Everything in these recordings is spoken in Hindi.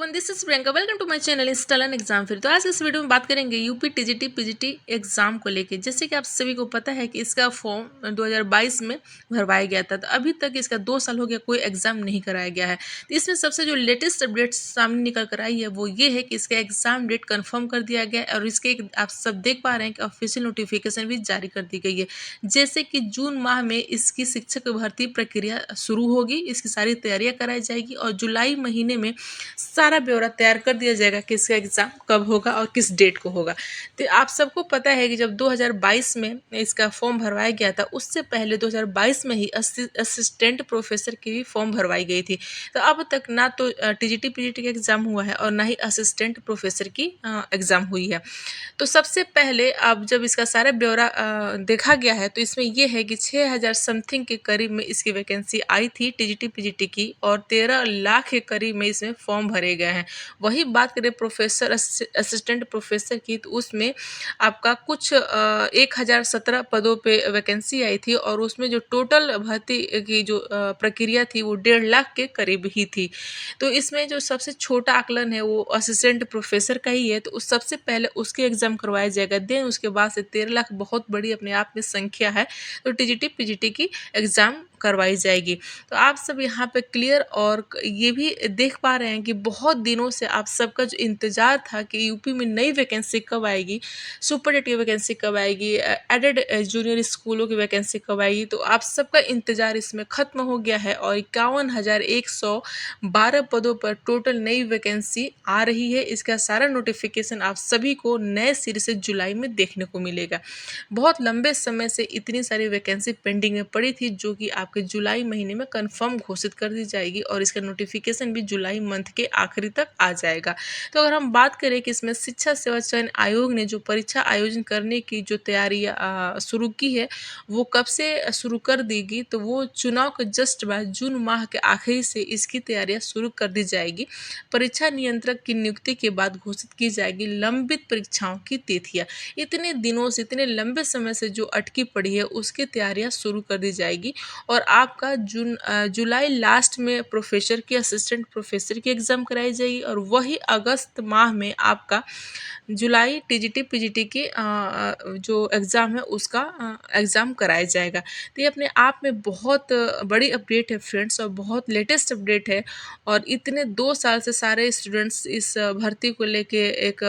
Everyone, this is Priyanka. Welcome to my channel इंस्टॉलन एग्जाम फिर। तो आज इस वीडियो में बात करेंगे यूपी टीजीटी पीजीटी एग्जाम को लेके। जैसे कि आप सभी को पता है कि इसका फॉर्म 2022 में भरवाया गया था, तो अभी तक इसका 2 साल हो गया, कोई एग्जाम नहीं कराया गया है। तो इसमें सबसे जो लेटेस्ट अपडेट सामने निकल कर आई है वो ये है कि इसका एग्जाम डेट कन्फर्म कर दिया गया है और इसके आप सब देख पा रहे हैं कि ऑफिशियल नोटिफिकेशन भी जारी कर दी गई है। जैसे कि जून माह में इसकी शिक्षक भर्ती प्रक्रिया शुरू होगी, इसकी सारी तैयारियां कराई जाएगी और जुलाई महीने में सारा ब्यौरा तैयार कर दिया जाएगा कि इसका एग्ज़ाम कब होगा और किस डेट को होगा। तो आप सबको पता है कि जब 2022 में इसका फॉर्म भरवाया गया था, उससे पहले 2022 में ही असिस्टेंट प्रोफेसर की भी फॉर्म भरवाई गई थी। तो अब तक ना तो टीजीटी पीजीटी का एग्ज़ाम हुआ है और ना ही असिस्टेंट प्रोफेसर की एग्ज़ाम हुई है। तो सबसे पहले अब जब इसका सारा ब्यौरा देखा गया है, तो इसमें यह है कि 6000 समथिंग के करीब में इसकी वैकेंसी आई थी टीजीटी पीजीटी की और 13 लाख के करीब में इसमें फॉर्म भरे गए हैं। वही बात करें प्रोफेसर असिस्टेंट प्रोफेसर की, तो उसमें आपका कुछ 1017 पदों पे वैकेंसी आई थी और उसमें जो टोटल भर्ती की जो प्रक्रिया थी वो 1.5 लाख के करीब ही थी। तो इसमें जो सबसे छोटा आकलन है वो असिस्टेंट प्रोफेसर का ही है, तो उस सबसे पहले उसके एग्जाम करवाया जाएगा। देन उसके बाद से 13 लाख बहुत बड़ी अपने आप में संख्या है, तो टीजीटी पीजीटी की एग्जाम करवाई जाएगी। तो आप सब यहाँ पे क्लियर और ये भी देख पा रहे हैं कि बहुत दिनों से आप सबका जो इंतज़ार था कि यूपी में नई वैकेंसी कब आएगी, सुपर की वैकेंसी कब आएगी, एडेड जूनियर स्कूलों की वैकेंसी कब आएगी, तो आप सबका इंतज़ार इसमें ख़त्म हो गया है और 51,112 पदों पर टोटल नई वैकेंसी आ रही है। इसका सारा नोटिफिकेशन आप सभी को नए सिरे से जुलाई में देखने को मिलेगा। बहुत लंबे समय से इतनी सारी वैकेंसी पेंडिंग में पड़ी थी, जो कि आपके जुलाई महीने में कंफर्म घोषित कर दी जाएगी और इसका नोटिफिकेशन भी जुलाई मंथ के आखिरी तक आ जाएगा। तो अगर हम बात करें कि इसमें शिक्षा सेवा चयन आयोग ने जो परीक्षा आयोजन करने की जो तैयारियां शुरू की है, वो कब से शुरू कर देगी, तो वो चुनाव के जस्ट बाद जून माह के आखिरी से इसकी तैयारियां शुरू कर दी जाएगी। परीक्षा नियंत्रक की नियुक्ति के बाद घोषित की जाएगी लंबित परीक्षाओं की तिथियां। इतने दिनों से, इतने लंबे समय से जो अटकी पड़ी है, उसकी तैयारियां शुरू कर दी जाएगी और आपका जुलाई लास्ट में प्रोफेसर की, असिस्टेंट प्रोफेसर की एग्ज़ाम कराई जाएगी और वही अगस्त माह में आपका जुलाई टीजीटी पीजीटी की जो एग्ज़ाम है उसका एग्ज़ाम कराया जाएगा। तो ये अपने आप में बहुत बड़ी अपडेट है फ्रेंड्स और बहुत लेटेस्ट अपडेट है और इतने 2 साल से सारे स्टूडेंट्स इस भर्ती को लेके एक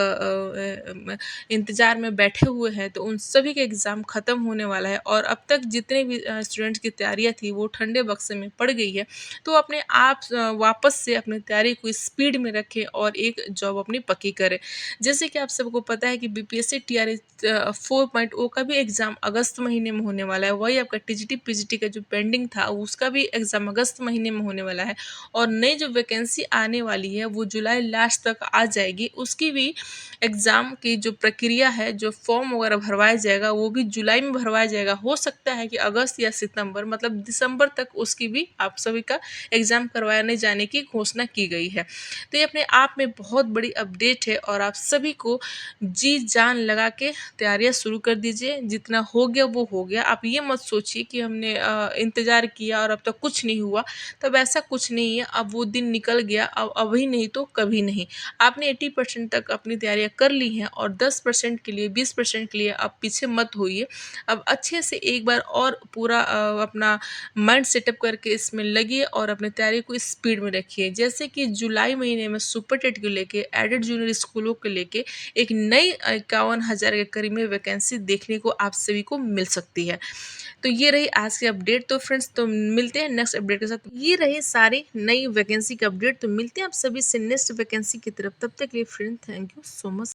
इंतज़ार में बैठे हुए हैं, तो उन सभी के एग्ज़ाम ख़त्म होने वाला है और अब तक जितने भी स्टूडेंट्स की तैयारियां थी वो ठंडे बक्से में पड़ गई है। तो अपने आप वापस से अपनी तैयारी को स्पीड में रखें और एक जॉब अपनी पक्की करें। जैसे कि आप सबको पता है कि बीपीएससी टीआरई 4.0 का भी एग्ज़ाम अगस्त महीने में होने वाला है। वही आपका टीजीटी पीजीटी का जो पेंडिंग था उसका भी एग्ज़ाम अगस्त महीने में होने वाला है और नई जो वैकेंसी आने वाली है वो जुलाई लास्ट तक आ जाएगी। उसकी भी एग्ज़ाम की जो प्रक्रिया है, जो फॉर्म वगैरह भरवाया जाएगा वो भी जुलाई में भरवाया जाएगा। हो सकता है कि अगस्त या सितंबर, मतलब दिसंबर तक उसकी भी आप सभी का एग्ज़ाम करवाने जाने की घोषणा की गई है। तो ये अपने आप में बहुत बड़ी अपडेट है और आप सभी को जी जान लगा के तैयारियां शुरू कर दीजिए। जितना हो गया वो हो गया। आप ये मत सोचिए कि हमने इंतज़ार किया और अब तक कुछ नहीं हुआ, तब ऐसा कुछ नहीं है। अब वो दिन निकल गया, अब अभी नहीं तो कभी नहीं। आपने 80% तक अपनी तैयारियां कर ली हैं और 10% के लिए, 20% के लिए आप पीछे मत होइए। अब अच्छे से एक बार और पूरा अपना माइंड सेटअप करके इसमें लगिए और अपनी तैयारी को स्पीड में रखिए। जैसे कि जुलाई महीने में सुपर टेट को लेके, एडेड जूनियर स्कूलों को लेके एक नई 51,000 के करीब में वैकेंसी देखने को आप सभी को मिल सकती है। तो ये रही आज की अपडेट। तो फ्रेंड्स, तो मिलते हैं नेक्स्ट अपडेट के साथ। ये रही सारी नई वैकेंसी की अपडेट। तो मिलते हैं आप सभी से नेक्स्ट वैकेंसी की तरफ। तब तक के लिए friend, thank you so much.